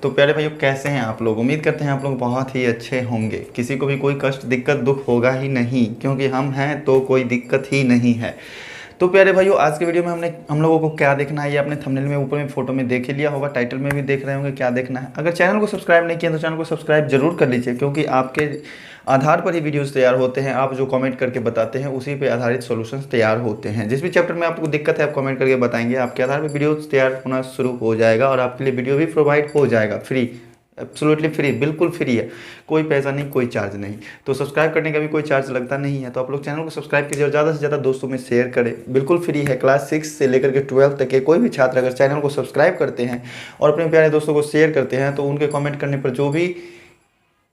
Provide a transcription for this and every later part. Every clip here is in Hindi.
तो प्यारे भाइयों कैसे हैं आप लोग। उम्मीद करते हैं आप लोग बहुत ही अच्छे होंगे। किसी को भी कोई कष्ट दिक्कत दुख होगा ही नहीं, क्योंकि हम हैं तो कोई दिक्कत ही नहीं है। तो प्यारे भाइयों आज के वीडियो में हम लोगों को क्या देखना है, ये आपने थंबनेल में ऊपर में फोटो में देख ही लिया होगा, टाइटल में भी देख रहे होंगे क्या देखना है। अगर चैनल को सब्सक्राइब नहीं किया तो चैनल को सब्सक्राइब जरूर कर लीजिए, क्योंकि आपके आधार पर ही वीडियोस तैयार होते हैं। आप जो कमेंट करके बताते हैं उसी पे आधारित सॉल्यूशंस तैयार होते हैं। जिस भी चैप्टर में आपको दिक्कत है आप कमेंट करके बताएंगे, आपके आधार पर वीडियोस तैयार होना शुरू हो जाएगा और आपके लिए वीडियो भी प्रोवाइड हो जाएगा फ्री, एब्सोल्युटली फ्री, बिल्कुल फ्री है, कोई पैसा नहीं, कोई चार्ज नहीं। तो सब्सक्राइब करने का भी कोई चार्ज लगता नहीं है। तो आप लोग चैनल को सब्सक्राइब कीजिए और ज़्यादा से ज़्यादा दोस्तों में शेयर करें, बिल्कुल फ्री है। क्लास 6 से लेकर के 12 तक के कोई भी छात्र अगर चैनल को सब्सक्राइब करते हैं और अपने प्यारे दोस्तों को शेयर करते हैं तो उनके कमेंट करने पर जो भी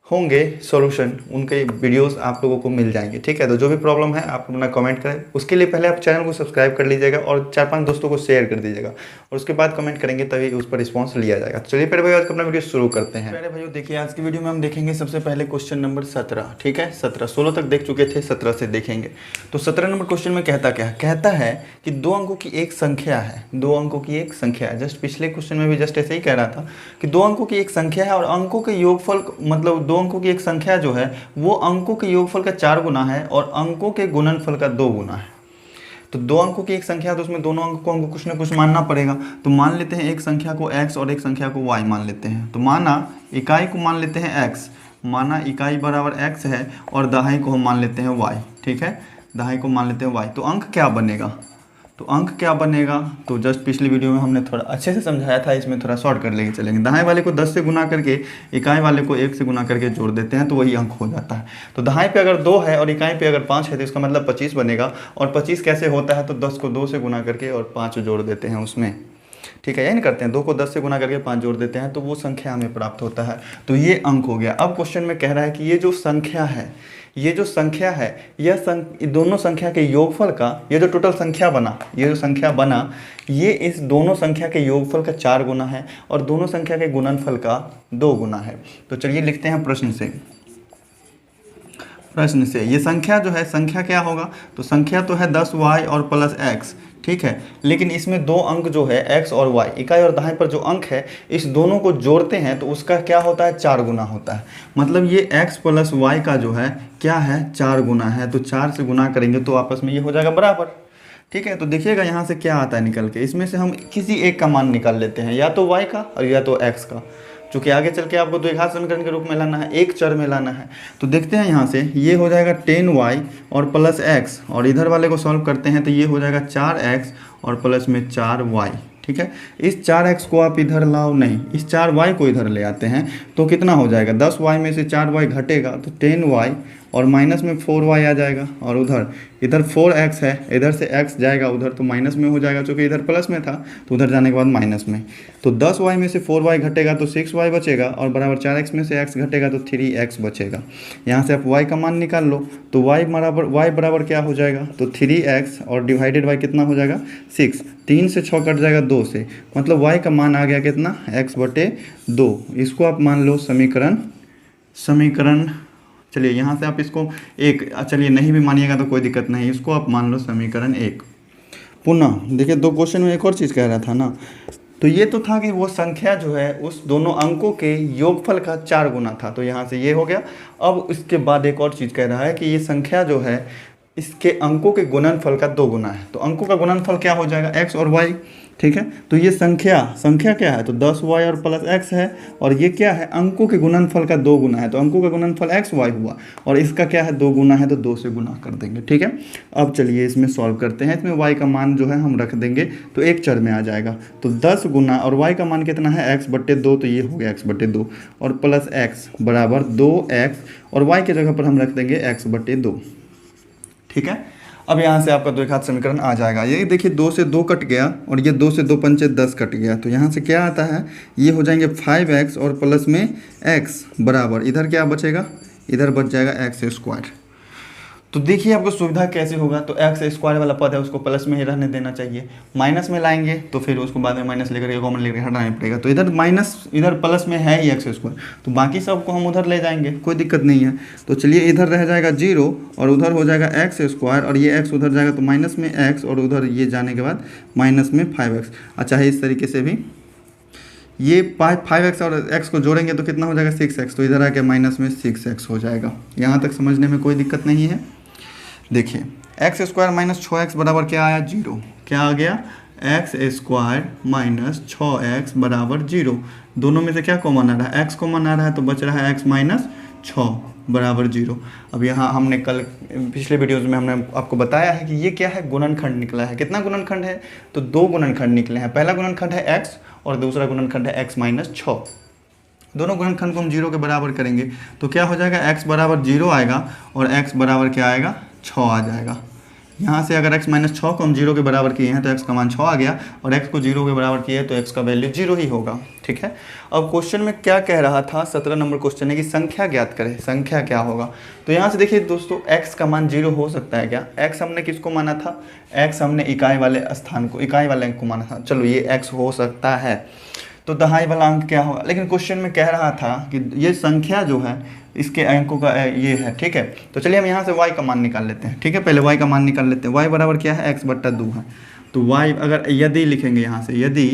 होंगे सॉल्यूशन, उनके वीडियोस आप लोगों को मिल जाएंगे। ठीक है, तो जो भी प्रॉब्लम है आप अपना कमेंट करें। उसके लिए पहले आप चैनल को सब्सक्राइब कर लीजिएगा और 4-5 दोस्तों को शेयर कर दीजिएगा और उसके बाद कमेंट करेंगे, तभी उस पर रिस्पॉन्स लिया जाएगा। चलिए प्यारे भाई आज अपना वीडियो शुरू करते हैं। प्यारे भाइयों देखिए आज की वीडियो में हम देखेंगे सबसे पहले क्वेश्चन नंबर 17। ठीक है, 17 16 तक देख चुके थे, 17 से देखेंगे। तो 17 नंबर क्वेश्चन में कहता क्या है, कहता है कि 2 अंकों की एक संख्या है, 2 अंकों की एक संख्या है। जस्ट पिछले क्वेश्चन में भी जस्ट ऐसे ही कह रहा था कि 2 अंकों की एक संख्या है और अंकों के योगफल, मतलब 2 अंकों की एक संख्या जो है वो अंकों के योगफल का 4 गुना है और अंकों के गुणनफल का 2 गुना है। तो 2 अंकों की एक संख्या, तो उसमें दोनों अंकों को हमको कुछ ना कुछ मानना पड़ेगा। तो मान लेते हैं एक संख्या को x और एक संख्या को y मान लेते हैं। तो माना इकाई को मान लेते हैं x, माना इकाई बराबर x है और दहाई को हम मान लेते हैं y। ठीक है, दहाई को मान लेते हैं y। तो अंक क्या बनेगा, तो अंक क्या बनेगा, तो जस्ट पिछली वीडियो में हमने थोड़ा अच्छे से समझाया था, इसमें थोड़ा शॉर्ट कर लेके चलेंगे। दहाई वाले को 10 से गुना करके इकाई वाले को 1 से गुना करके जोड़ देते हैं तो वही अंक हो जाता है। तो दहाई पे अगर 2 है और इकाई पे अगर 5 है तो इसका मतलब 25 बनेगा। और 25 कैसे होता है, तो 10 को 2 से गुना करके और 5 जोड़ देते हैं उसमें। ठीक है, यही नहीं करते हैं, 2 को 10 से गुना करके 5 जोड़ देते हैं तो वो संख्या हमें प्राप्त होता है। तो ये अंक हो गया। अब क्वेश्चन में कह रहा है कि ये जो संख्या है, ये जो संख्या है, यह दोनों संख्या के योगफल का, ये जो टोटल संख्या बना, ये जो संख्या बना, ये इस दोनों संख्या के योगफल का 4 गुना है और दोनों संख्या के गुणनफल का 2 गुना है। तो चलिए लिखते हैं प्रश्न से ये संख्या जो है, संख्या क्या होगा, तो संख्या तो है 10y और प्लस x। ठीक है, लेकिन इसमें 2 अंक जो है x और y, इकाई और दहाई पर जो अंक है इस दोनों को जोड़ते हैं तो उसका क्या होता है, 4 गुना होता है। मतलब ये x प्लस y का जो है क्या है, 4 गुना है। तो 4 से गुना करेंगे तो आपस में ये हो जाएगा बराबर। ठीक है, तो देखिएगा यहाँ से क्या आता है निकल के, इसमें से हम किसी एक का मान निकाल लेते हैं, या तो y का और या तो x का, चूँकि आगे चल के आपको द्विघात समीकरण के रूप में लाना है, एक चर में लाना है। तो देखते हैं यहाँ से ये हो जाएगा 10y और प्लस x, और इधर वाले को सॉल्व करते हैं तो ये हो जाएगा 4x और प्लस में 4y। ठीक है, इस 4x को आप इधर लाओ, नहीं इस 4y को इधर ले आते हैं तो कितना हो जाएगा, 10y में से 4y घटेगा तो 10y और माइनस में 4y आ जाएगा। और इधर 4x है, इधर से x जाएगा उधर तो माइनस में हो जाएगा, चूँकि इधर प्लस में था तो उधर जाने के बाद माइनस में। तो 10y में से 4y घटेगा तो 6y बचेगा और बराबर 4x में से x घटेगा तो 3x बचेगा। यहाँ से आप y का मान निकाल लो तो y बराबर क्या हो जाएगा, तो 3x और डिवाइडेड बाई कितना हो जाएगा, 6। 3 से 6 कट जाएगा 2 से, मतलब y का मान आ गया कितना, x/2। इसको आप मान लो समीकरण चलिए यहाँ से आप इसको एक, चलिए नहीं भी मानिएगा तो कोई दिक्कत नहीं, इसको आप मान लो समीकरण 1। पुनः देखिए 2 क्वेश्चन में एक और चीज़ कह रहा था ना, तो ये तो था कि वो संख्या जो है उस दोनों अंकों के योगफल का 4 गुना था, तो यहाँ से ये हो गया। अब इसके बाद एक और चीज़ कह रहा है कि ये संख्या जो है इसके अंकों के गुणनफल का 2 गुना है। तो अंकों का गुणनफल क्या हो जाएगा, x और y। ठीक है, तो ये संख्या क्या है, तो 10y और प्लस x है, और ये क्या है, अंकों के गुणनफल का 2 गुना है। तो अंकों का गुणनफल x y हुआ और इसका क्या है, 2 गुना है तो 2 से गुना कर देंगे। ठीक है, अब चलिए इसमें सॉल्व करते हैं। इसमें y का मान जो है हम रख देंगे तो एक चर में आ जाएगा। तो 10 गुना और y का मान कितना है, x/2, तो ये हो गया x/2 और प्लस x बराबर 2x और y की जगह पर हम रख देंगे x/2। ठीक है, अब यहाँ से आपका द्विघात समीकरण आ जाएगा। ये देखिए 2 से 2 कट गया और ये 2 से 2 पंचे 10 कट गया, तो यहाँ से क्या आता है, ये हो जाएंगे 5x और प्लस में x बराबर, इधर क्या बचेगा, इधर बच जाएगा x²। तो देखिए आपको सुविधा कैसे होगा, तो x² वाला पद है उसको प्लस में ही रहने देना चाहिए। माइनस में लाएंगे तो फिर उसको बाद में माइनस लेकर के कॉमन लेकर हटाना पड़ेगा। तो इधर माइनस, इधर प्लस में है ही x², तो बाकी सब को हम उधर ले जाएंगे, कोई दिक्कत नहीं है। तो चलिए इधर रह जाएगा 0 और उधर हो जाएगा x² और ये x उधर जाएगा तो माइनस में x और उधर ये जाने के बाद माइनस में 5x। अच्छा है, इस तरीके से भी ये 5x और x को जोड़ेंगे तो कितना हो जाएगा 6x, तो इधर आके माइनस में 6x हो जाएगा। यहाँ तक समझने में कोई दिक्कत नहीं है। देखिए एक्स स्क्वायर माइनस 6x बराबर क्या आया 0, क्या आ गया एक्स स्क्वायर माइनस 6x बराबर 0। दोनों में से क्या कॉमन आ रहा है, x कॉमन आ रहा है, तो बच रहा है x माइनस 6 बराबर 0। अब यहाँ हमने कल पिछले वीडियोज़ में हमने आपको बताया है कि ये क्या है, गुणनखंड निकला है। कितना गुणनखंड है, तो 2 गुणनखंड निकले हैं। पहला गुणनखंड है x और दूसरा गुणनखंड है x माइनस 6। दोनों गुणनखंड को हम 0 के बराबर करेंगे तो क्या हो जाएगा, x बराबर 0 आएगा और x बराबर क्या आएगा 6 आ जाएगा। यहाँ से अगर x माइनस 6 को हम 0 के बराबर किए हैं तो x का मान 6 आ गया, और x को 0 के बराबर किए तो x का वैल्यू 0 ही होगा। ठीक है, अब क्वेश्चन में क्या कह रहा था, 17 नंबर क्वेश्चन है कि संख्या ज्ञात करें, संख्या क्या होगा। तो यहाँ से देखिए दोस्तों, x का मान 0 हो सकता है क्या, x हमने किसको माना था, x हमने इकाई वाले स्थान को, इकाई वाले अंक को माना था। चलो ये x हो सकता है, तो दहाई वाला अंक क्या होगा। लेकिन क्वेश्चन में कह रहा था कि ये संख्या जो है इसके अंकों का ये है। ठीक है, तो चलिए हम यहाँ से y का मान निकाल लेते हैं। ठीक है, पहले y का मान निकाल लेते हैं। y बराबर क्या है, x बट्टा 2 है। तो y अगर यदि लिखेंगे यहाँ से, यदि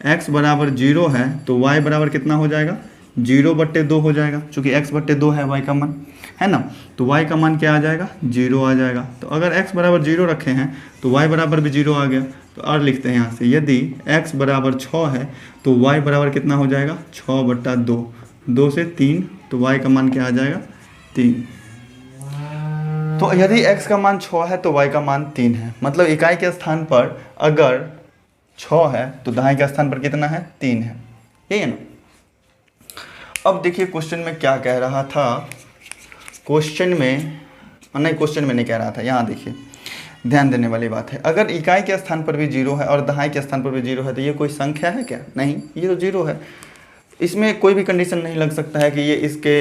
x बराबर 0 है तो y बराबर कितना हो जाएगा, 0 बट्टे 2 हो जाएगा, चूँकि x बट्टे 2 है y का मान, है ना। तो y का मान क्या आ जाएगा, 0 आ जाएगा। तो अगर x बराबर 0 रखे हैं तो y बराबर भी 0 आ गया। तो और लिखते हैं यहाँ से, यदि x बराबर 6 है तो y बराबर कितना हो जाएगा, 6 बट्टा 2, 2 से 3, तो y का मान क्या आ जाएगा 3। तो यदि x का मान 6 है तो y का मान 3 है। मतलब इकाई के स्थान पर अगर 6 है तो दहाई के स्थान पर कितना है, 3 है, यही है ना। अब देखिए क्वेश्चन में क्या कह रहा था, क्वेश्चन में नहीं कह रहा था, यहाँ देखिए ध्यान देने वाली बात है। अगर इकाई के स्थान पर भी 0 है और दहाई के स्थान पर भी 0 है तो ये कोई संख्या है क्या, नहीं, ये तो 0 है। इसमें कोई भी कंडीशन नहीं लग सकता है कि ये इसके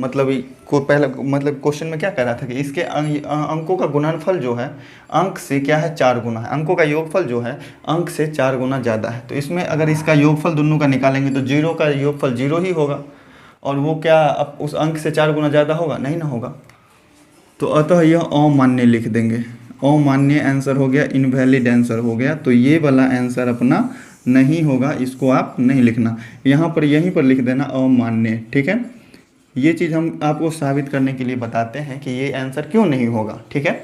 मतलब को पहले मतलब क्वेश्चन में क्या कह रहा था कि इसके अंकों का गुणनफल जो है अंक से क्या है 4 गुना है, अंकों का योगफल जो है अंक से 4 गुना ज़्यादा है। तो इसमें अगर इसका योगफल दोनों का निकालेंगे तो 0 का योगफल 0 ही होगा, और वो क्या अब उस अंक से 4 गुना ज़्यादा होगा, नहीं ना होगा। तो अतः यह अमान्य लिख देंगे, अमान्य आंसर हो गया, इनवैलिड आंसर हो गया। तो ये वाला आंसर अपना नहीं होगा, इसको आप नहीं लिखना, यहाँ पर यहीं पर लिख देना अमान्य। ठीक है, ये चीज़ हम आपको साबित करने के लिए बताते हैं कि ये आंसर क्यों नहीं होगा। ठीक है,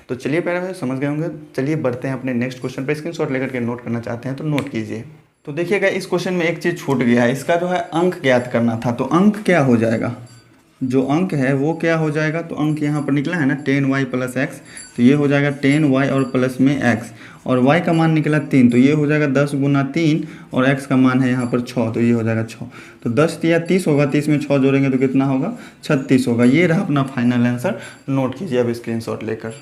तो चलिए पहले समझ गए होंगे, चलिए बढ़ते हैं अपने नेक्स्ट क्वेश्चन पर। स्क्रीनशॉट लेकर के नोट करना चाहते हैं तो नोट कीजिए। तो देखिएगा इस क्वेश्चन में एक चीज़ छूट गया है, इसका जो है अंक ज्ञात करना था। तो अंक क्या हो जाएगा, जो अंक है वो क्या हो जाएगा, तो अंक यहाँ पर निकला है ना 10y प्लस x, तो ये हो जाएगा 10y और प्लस में x, और y का मान निकला 3, तो ये हो जाएगा 10 गुना 3, और x का मान है यहाँ पर 6, तो ये हो जाएगा 6। तो 10 या 30 होगा, 30 में 6 जोड़ेंगे तो कितना होगा 36 होगा। ये रहा अपना फाइनल आंसर, नोट कीजिए अब स्क्रीनशॉट लेकर।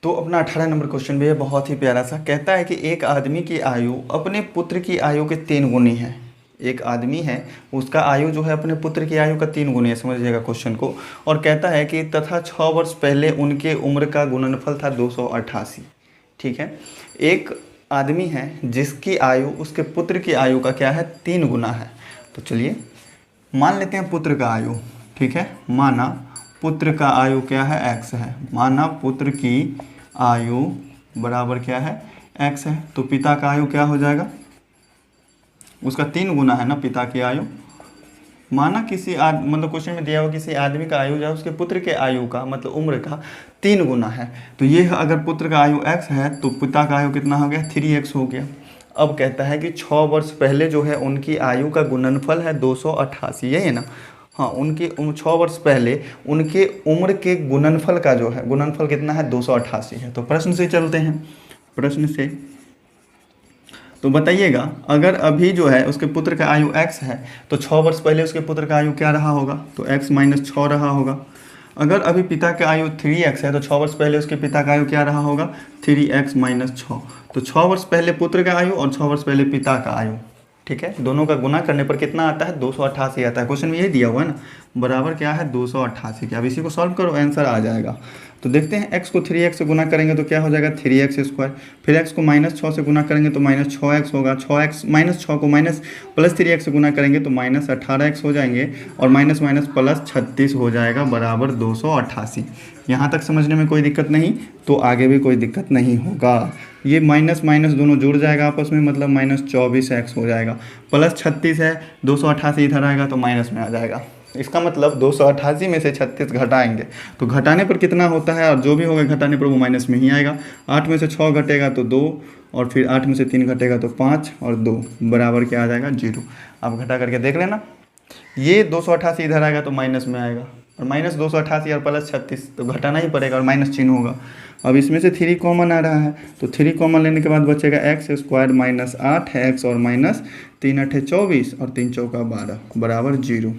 तो अपना 18 नंबर क्वेश्चन भी है, बहुत ही प्यारा सा। कहता है कि एक आदमी की आयु अपने पुत्र की आयु के 3 गुनी है। एक आदमी है, उसका आयु जो है अपने पुत्र की आयु का 3 गुनी है, समझिएगा क्वेश्चन को। और कहता है कि तथा 6 वर्ष पहले उनके उम्र का गुणनफल था 288। ठीक है, एक आदमी है जिसकी आयु उसके पुत्र की आयु का क्या है 3 गुना है। तो चलिए मान लेते हैं पुत्र का आयु। ठीक है, माना पुत्र का आयु क्या है x है, माना पुत्र की आयु बराबर क्या है x है। तो पिता का आयु क्या हो जाएगा, उसका 3 गुना है ना पिता की आयु। माना किसी मतलब क्वेश्चन में दिया हुआ किसी आदमी का आयु जो है उसके पुत्र के आयु का मतलब उम्र का 3 गुना है। तो ये अगर पुत्र का आयु x है तो पिता का आयु कितना हो गया 3x हो गया। अब कहता है कि 6 वर्ष पहले जो है उनकी आयु का गुणनफल है 288, यही है ना। हाँ, उनकी 6 वर्ष पहले उनके उम्र के गुणनफल का जो है गुणनफल कितना है 288 है। तो प्रश्न से चलते हैं, प्रश्न से तो बताइएगा अगर अभी जो है उसके पुत्र का आयु x है तो 6 वर्ष पहले उसके पुत्र का आयु क्या रहा होगा, तो x माइनस 6 रहा होगा। अगर अभी पिता का आयु 3x है तो 6 वर्ष पहले उसके पिता का आयु क्या रहा होगा 3x माइनस 6। तो 6 वर्ष पहले पुत्र का आयु और 6 वर्ष पहले पिता का आयु, ठीक है, दोनों का गुना करने पर कितना आता है 288 आता है। क्वेश्चन में यही दिया हुआ है ना, बराबर क्या है 288 के। अब इसी को सॉल्व करो, आंसर आ जाएगा। तो देखते हैं x को 3x से गुना करेंगे तो क्या हो जाएगा 3x स्क्वायर, फिर x को माइनस 6 से गुना करेंगे तो माइनस 6x होगा, 6x माइनस 6 को माइनस प्लस 3x से गुना करेंगे तो माइनस 18x हो जाएंगे, और माइनस माइनस प्लस 36 हो जाएगा बराबर 288। यहाँ तक समझने में कोई दिक्कत नहीं, तो आगे भी कोई दिक्कत नहीं होगा। ये माइनस माइनस दोनों जुड़ जाएगा आपस में, मतलब -24x हो जाएगा। +36 है, 288 इधर आएगा तो माइनस में आ जाएगा। इसका मतलब 288 में से 36 घटाएंगे तो घटाने पर कितना होता है, और जो भी होगा घटाने पर वो माइनस में ही आएगा। 8 में से 6 घटेगा तो 2, और फिर 8 में से 3 घटेगा तो 5, और 2 बराबर क्या आ जाएगा 0। आप घटा करके देख लेना। ये 288 इधर आएगा तो माइनस में आएगा, और -288 और +36 तो घटाना ही पड़ेगा, और माइनस चिन्ह होगा। अब इसमें से 3 कॉमन आ रहा है, तो 3 कॉमन लेने के बाद बचेगा x² -8 है x, और -3 × 8 = 24 और 3 × 4 = 12 बराबर 0।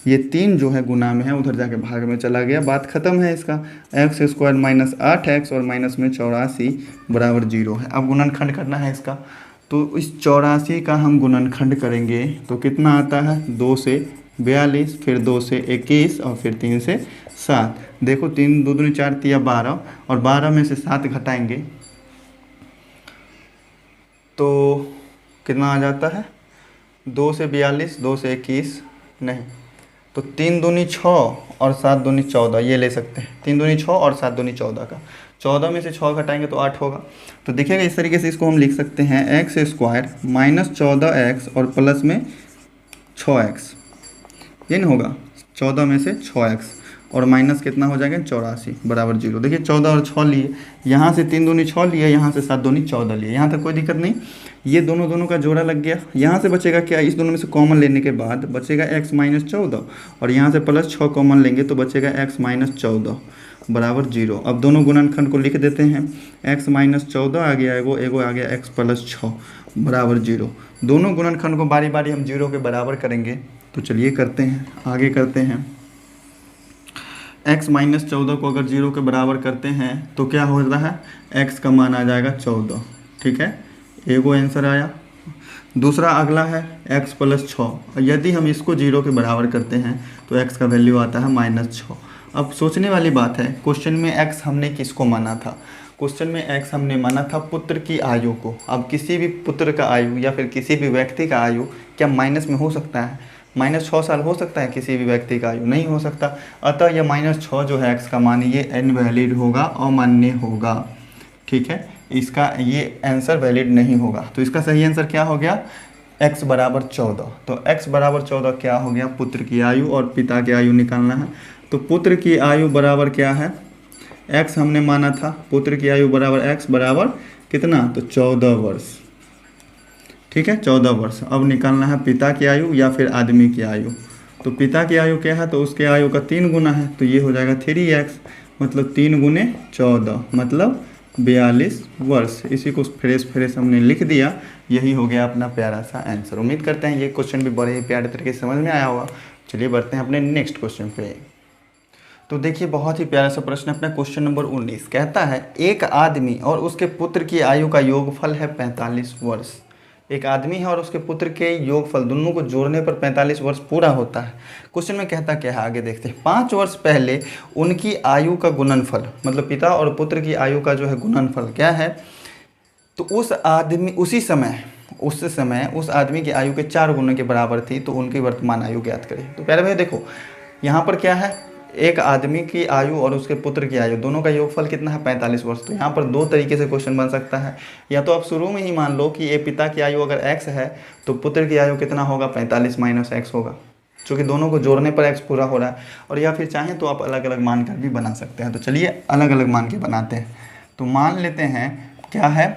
ये 3 जो है गुना में है, उधर जाके भाग में चला गया, बात खत्म है इसका। x² -8x और माइनस में 84 बराबर 0 है। अब गुणनखंड करना है इसका, तो इस 84 का हम गुणनखंड करेंगे तो कितना आता है, 2 से 42, फिर 2 से 21, और फिर 3 से 7। देखो 3 2 दूनी 4 तिया 12, और 12 में से 7 घटाएंगे तो कितना आ जाता है, 2 से 42, 2 से 21 नहीं, तो 3 दूनी 6 और 7 दूनी 14, ये ले सकते हैं। 3 दूनी 6 और 7 दूनी 14 का, 14 में से 6 घटाएंगे तो 8 होगा। तो देखिएगा इस तरीके से इसको हम लिख सकते हैं, x² -14x और प्लस में 6x, ये नहीं होगा, 14 में से 6x और माइनस कितना हो जाएगा 84 बराबर 0। देखिए 14 और 6 लिए, यहाँ से 3 दूनी 6 लिए, यहाँ से 7 दूनी 14 लिए, यहाँ तक कोई दिक्कत नहीं। ये दोनों का जोड़ा लग गया। यहाँ से बचेगा क्या, इस दोनों में से कॉमन लेने के बाद बचेगा x -14, और यहाँ से +6 कॉमन लेंगे तो बचेगा x -14 बराबर 0। अब दोनों गुणनखंड को लिख देते हैं, x -14 आ गया एगो आ गया x +6 बराबर 0। दोनों गुणनखंड को बारी बारी हम 0 के बराबर करेंगे। तो चलिए करते हैं, आगे करते हैं। x -14 को अगर 0 के बराबर करते हैं तो क्या हो रहा है, x का मान आ जाएगा 14। ठीक है, एगो आंसर आया। दूसरा अगला है x +6, यदि हम इसको 0 के बराबर करते हैं तो x का वैल्यू आता है -6। अब सोचने वाली बात है, क्वेश्चन में x हमने किसको माना था, क्वेश्चन में x हमने माना था पुत्र की आयु को। अब किसी भी पुत्र का आयु या फिर किसी भी व्यक्ति का आयु क्या माइनस में हो सकता है, -6 साल हो सकता है किसी भी व्यक्ति का आयु, नहीं हो सकता। अतः यह -6 जो है x का मान ये इनवैलिड होगा, अमान्य होगा। ठीक है, इसका ये आंसर वैलिड नहीं होगा। तो इसका सही आंसर क्या हो गया, x बराबर 14। तो x बराबर 14 क्या हो गया, पुत्र की आयु और पिता की आयु निकालना है। तो पुत्र की आयु बराबर क्या है, x हमने माना था, पुत्र की आयु बराबर x बराबर कितना, तो 14 वर्ष। ठीक है, 14 वर्ष। अब निकालना है पिता की आयु या फिर आदमी की आयु। तो पिता की आयु क्या है, तो उसके आयु का 3 गुना है, तो ये हो जाएगा 3x, मतलब 3 × 14 मतलब 42 वर्ष। इसी को फ्रेश हमने लिख दिया। यही हो गया अपना प्यारा सा आंसर। उम्मीद करते हैं ये क्वेश्चन भी बड़े ही प्यारे तरीके से समझ में आया होगा। चलिए बढ़ते हैं अपने नेक्स्ट क्वेश्चन पे। तो देखिए बहुत ही प्यारा सा प्रश्न अपना क्वेश्चन नंबर 19 कहता है, एक आदमी और उसके पुत्र की आयु का योगफल है 45 वर्ष। एक आदमी है और उसके पुत्र के योगफल दोनों को जोड़ने पर 45 वर्ष पूरा होता है। क्वेश्चन में कहता क्या है, आगे देखते हैं। 5 वर्ष पहले उनकी आयु का गुणनफल, मतलब पिता और पुत्र की आयु का जो है गुणनफल क्या है, तो उस समय उस आदमी की आयु के 4 गुना के बराबर थी, तो उनकी वर्तमान आयु ज्ञात करें। तो प्यारे भाई देखो यहाँ पर क्या है, एक आदमी की आयु और उसके पुत्र की आयु दोनों का योगफल कितना है 45 वर्ष। तो यहाँ पर 2 तरीके से क्वेश्चन बन सकता है। या तो आप शुरू में ही मान लो कि ये पिता की आयु अगर x है तो पुत्र की आयु कितना होगा, 45 - x होगा, क्योंकि दोनों को जोड़ने पर x पूरा हो रहा है। और या फिर चाहें तो आप अलग अलग मान कर भी बना सकते हैं। तो चलिए अलग अलग मान के बनाते हैं। तो मान लेते हैं क्या है,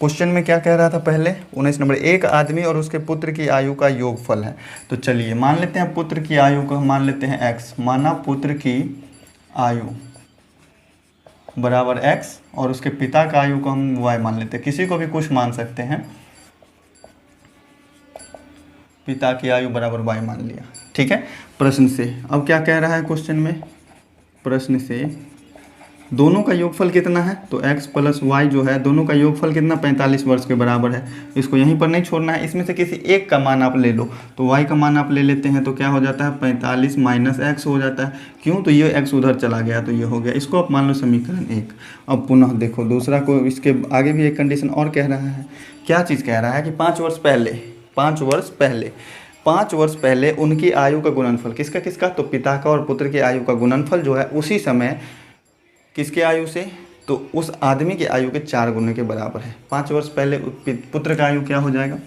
क्वेश्चन में क्या कह रहा था पहले, 19 नंबर, एक आदमी और उसके पुत्र की आयु का योगफल है। तो चलिए मान लेते हैं पुत्र की आयु को हम मान लेते हैं x, माना पुत्र की आयु बराबर x और उसके पिता का आयु को हम y मान लेते हैं। किसी को भी कुछ मान सकते हैं, पिता की आयु बराबर y मान लिया। ठीक है, प्रश्न से अब क्या कह रहा है क्वेश्चन में, प्रश्न से दोनों का योगफल कितना है, तो x + y जो है दोनों का योगफल कितना 45 वर्ष के बराबर है। इसको यहीं पर नहीं छोड़ना है, इसमें से किसी एक का मान आप ले लो। तो y का मान आप ले लेते हैं तो क्या हो जाता है 45 - x हो जाता है। क्यों, तो ये x उधर चला गया तो ये हो गया। इसको आप मान लो समीकरण 1। अब पुनः देखो दूसरा को, इसके आगे भी एक कंडीशन और कह रहा है। क्या चीज़ कह रहा है कि 5 वर्ष पहले उनकी आयु का गुणनफल, किसका, तो पिता का और पुत्र की आयु का गुणनफल जो है उसी समय किसके आयु से, तो उस आदमी की आयु के 4 गुने के बराबर है। 5 वर्ष पहले पुत्र का आयु क्या हो जाएगा,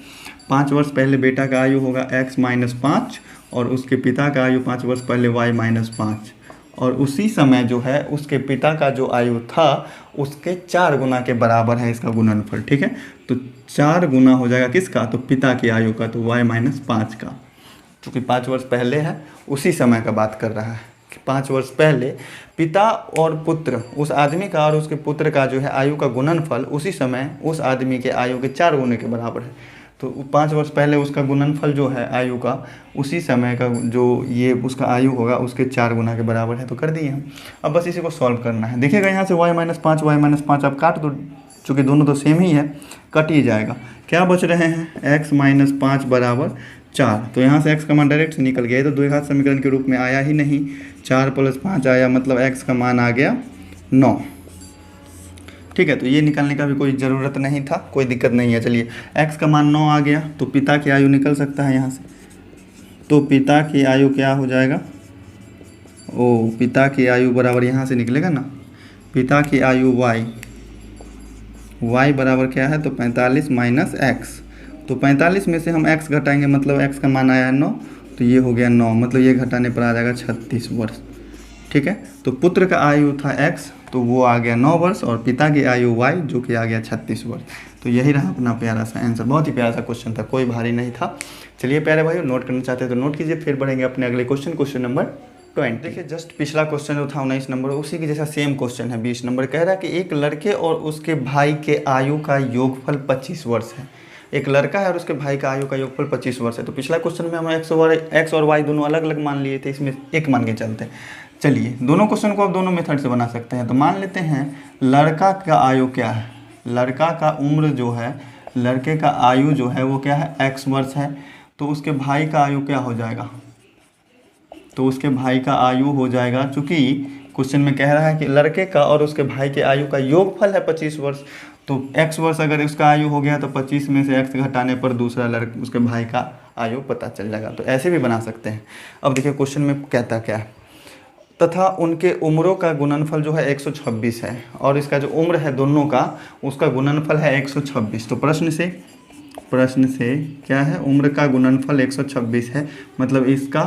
5 वर्ष पहले बेटा का आयु होगा x माइनस 5 और उसके पिता का आयु 5 वर्ष पहले y माइनस 5 और उसी समय जो है उसके पिता का जो आयु था उसके 4 गुना के बराबर है इसका गुणनफल। ठीक है, तो 4 गुना हो जाएगा किसका, तो पिता की आयु का, तो y माइनस 5 का। चूँकि 5 वर्ष पहले है उसी समय का बात कर रहा है कि 5 वर्ष पहले पिता और पुत्र, उस आदमी का और उसके पुत्र का जो है आयु का गुणनफल उसी समय उस आदमी के आयु के 4 गुने के बराबर है। तो 5 वर्ष पहले उसका गुणनफल जो है आयु का उसी समय का जो ये उसका आयु होगा उसके 4 गुना के बराबर है। तो कर दिए हम। अब बस इसी को सॉल्व करना है। देखिएगा यहाँ से y माइनस 5 आप काट दो, चूँकि दोनों तो सेम ही है, कट ही जाएगा। क्या बच रहे हैं, x माइनस 5 बराबर 4। तो यहाँ से x का मान डायरेक्ट से निकल गया, तो द्विघात समीकरण के रूप में आया ही नहीं। 4 प्लस 5 आया, मतलब x का मान आ गया 9। ठीक है, तो ये निकालने का भी कोई ज़रूरत नहीं था, कोई दिक्कत नहीं है। चलिए x का मान 9 आ गया, तो पिता की आयु निकल सकता है यहाँ से। तो पिता की आयु क्या हो जाएगा, पिता की आयु बराबर यहाँ से निकलेगा ना, पिता की आयु y बराबर क्या है, तो 45 माइनस x। तो 45 में से हम x घटाएंगे, मतलब x का मान आया 9, तो ये हो गया 9, मतलब ये घटाने पर आ जाएगा 36 वर्ष। ठीक है, तो पुत्र का आयु था x, तो वो आ गया 9 वर्ष और पिता की आयु y जो कि आ गया 36 वर्ष। तो यही रहा अपना प्यारा सा आंसर। बहुत ही प्यारा सा क्वेश्चन था, कोई भारी नहीं था। चलिए प्यारे भाइयों, नोट करना चाहते हैं तो नोट कीजिए, फिर बढ़ेंगे अपने अगले क्वेश्चन नंबर 20। देखिए जस्ट पिछला क्वेश्चन जो था 19 नंबर, उसी के जैसा सेम क्वेश्चन है 20 नंबर। कह रहा है कि एक लड़के और उसके भाई के आयु का योगफल 25 वर्ष है। एक लड़का है और उसके भाई का आयु का योगफल 25 वर्ष है। तो पिछला क्वेश्चन में हम x और y दोनों अलग अलग मान लिए थे, इसमें एक मान के चलते हैं। चलिए दोनों क्वेश्चन को आप दोनों मेथड से बना सकते हैं। तो मान लेते हैं लड़का का आयु क्या है, लड़का का उम्र जो है, लड़के का आयु जो है वो क्या है, x वर्ष है। तो उसके भाई का आयु क्या हो जाएगा, तो उसके भाई का आयु हो जाएगा, चूँकि क्वेश्चन में कह रहा है कि लड़के का और उसके भाई के आयु का योगफल है 25 वर्ष। तो x वर्ष अगर उसका आयु हो गया तो 25 में से x घटाने पर दूसरा उसके भाई का आयु पता चल जाएगा। तो ऐसे भी बना सकते हैं। अब देखिए क्वेश्चन में कहता क्या है, तथा उनके उम्रों का गुणनफल जो है 126 है और इसका जो उम्र है दोनों का उसका गुणनफल है 126। तो प्रश्न से क्या है, उम्र का गुणनफल 126 है, मतलब इसका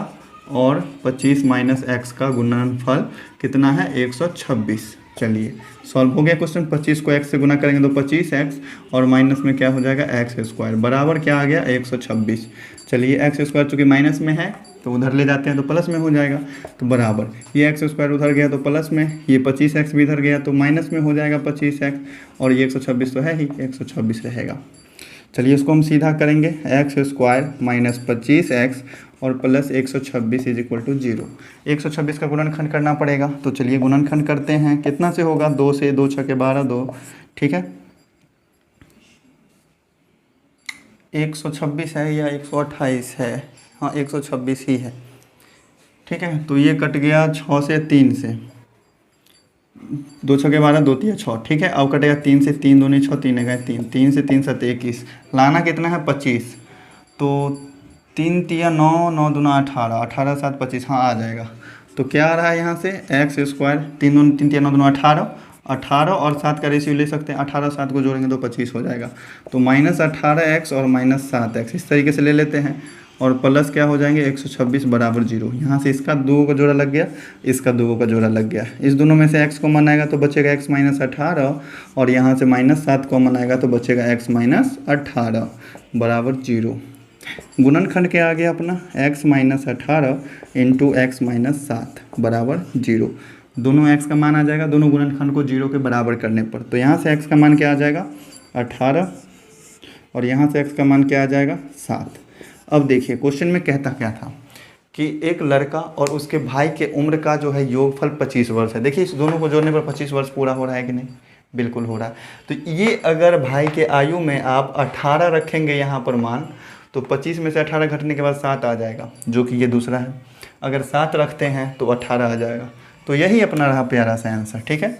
और 25 माइनस x का गुणनफल कितना है, 126। चलिए सॉल्व हो गया क्वेश्चन। 25 को x से गुना करेंगे तो 25x और माइनस में क्या हो जाएगा, x स्क्वायर बराबर क्या आ गया, 126। चलिए x स्क्वायर चूँकि माइनस में है तो उधर ले जाते हैं तो प्लस में हो जाएगा, तो बराबर ये x स्क्वायर उधर गया तो प्लस में, ये 25x भी इधर गया तो माइनस में हो जाएगा 25x और ये 126 तो है ही, 126 रहेगा। चलिए इसको हम सीधा करेंगे, x स्क्वायर माइनस 25x और प्लस 126 इज इक्वल टू 0। 126 का गुणनखंड करना पड़ेगा। तो चलिए गुणनखंड करते हैं, कितना से होगा, 2 से, 2 छके 12, 2। ठीक है, 126 है या 128 है, हाँ 126 ही है। ठीक है, तो ये कट गया 6 से 3 से, 2 छके 12, 2 तिया 6। ठीक है, अब कटेगा 3 से, 3 दूनी 6, 3 गए 3, 3 से 3 7 21, लाना कितना है 25। तो 3 तिया 9, 9 दूना 18, 18 7 25, हाँ आ जाएगा। तो क्या आ रहा है यहाँ से, एक्स स्क्वायर, 3 तिया 9 दूना 18, 18 और 7 का रेशियो ले सकते हैं, 18 7 को जोड़ेंगे तो 25 हो जाएगा। तो माइनस 18x और माइनस 7x इस तरीके से ले लेते हैं और प्लस क्या हो जाएंगे, 126 बराबर 0। यहाँ से इसका 2 का जोड़ा लग गया, इसका 2 का जोड़ा लग गया। इस दोनों में से x कॉमन आएगा तो बचेगा x माइनस 18 और यहाँ से माइनस 7 कॉमन आएगा तो बचेगा x माइनस 18 बराबर 0। गुणनखंड क्या आ गया अपना, x minus 18 into x minus 7 बराबर 0। दोनों x का मान आ जाएगा दोनों गुणनखंड को 0 के बराबर करने पर। तो यहाँ से x का मान क्या आ जाएगा, 18 और यहाँ से x का मान क्या आ जाएगा, 7। अब देखिए क्वेश्चन में कहता क्या था कि एक लड़का और उसके भाई के उम्र का जो है योगफल 25 वर्ष है। देखिए इस दोनों को जोड़ने पर 25 वर्ष पूरा हो रहा है कि नहीं, बिल्कुल हो रहा है। तो ये अगर भाई के आयु में आप 18 रखेंगे यहाँ पर मान, तो 25 में से 18 घटने के बाद 7 आ जाएगा, जो कि ये दूसरा है। अगर 7 रखते हैं तो 18 आ जाएगा। तो यही अपना रहा प्यारा सा आंसर। ठीक है,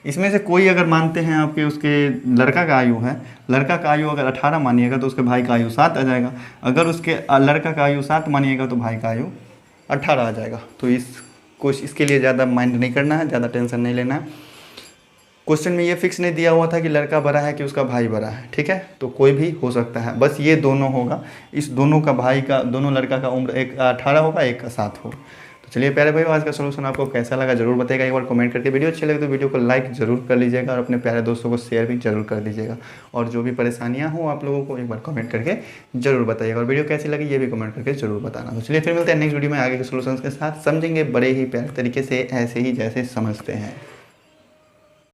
इसमें से कोई अगर मानते हैं आपके उसके लड़का का आयु है, लड़का का आयु अगर 18 मानिएगा तो उसके भाई का आयु 7 आ जाएगा। अगर उसके लड़का का आयु 7 मानिएगा तो भाई का आयु 18 आ जाएगा। तो इसको इसके लिए ज़्यादा माइंड नहीं करना है, ज़्यादा टेंशन नहीं लेना है। क्वेश्चन में ये फिक्स नहीं दिया हुआ था कि लड़का बड़ा है कि उसका भाई बड़ा है, ठीक है, तो कोई भी हो सकता है, बस ये दोनों होगा, इस दोनों का भाई का, दोनों लड़का का उम्र एक 18 होगा, एक का 7 हो। तो चलिए प्यारे भाई, आज का सोल्यूशन आपको कैसा लगा जरूर बताइएगा, एक बार कमेंट करके। वीडियो अच्छी लगे तो वीडियो को लाइक जरूर कर लीजिएगा और अपने प्यारे दोस्तों को शेयर भी जरूर कर दीजिएगा, और जो भी परेशानियां हो आप लोगों को एक बार कमेंट करके जरूर बताइएगा, और वीडियो कैसी लगी ये भी कमेंट करके जरूर बताना। तो चलिए फिर मिलते हैं नेक्स्ट वीडियो में आगे के सोल्यूशन के साथ, समझेंगे बड़े ही प्यारे तरीके से, ऐसे ही जैसे समझते हैं।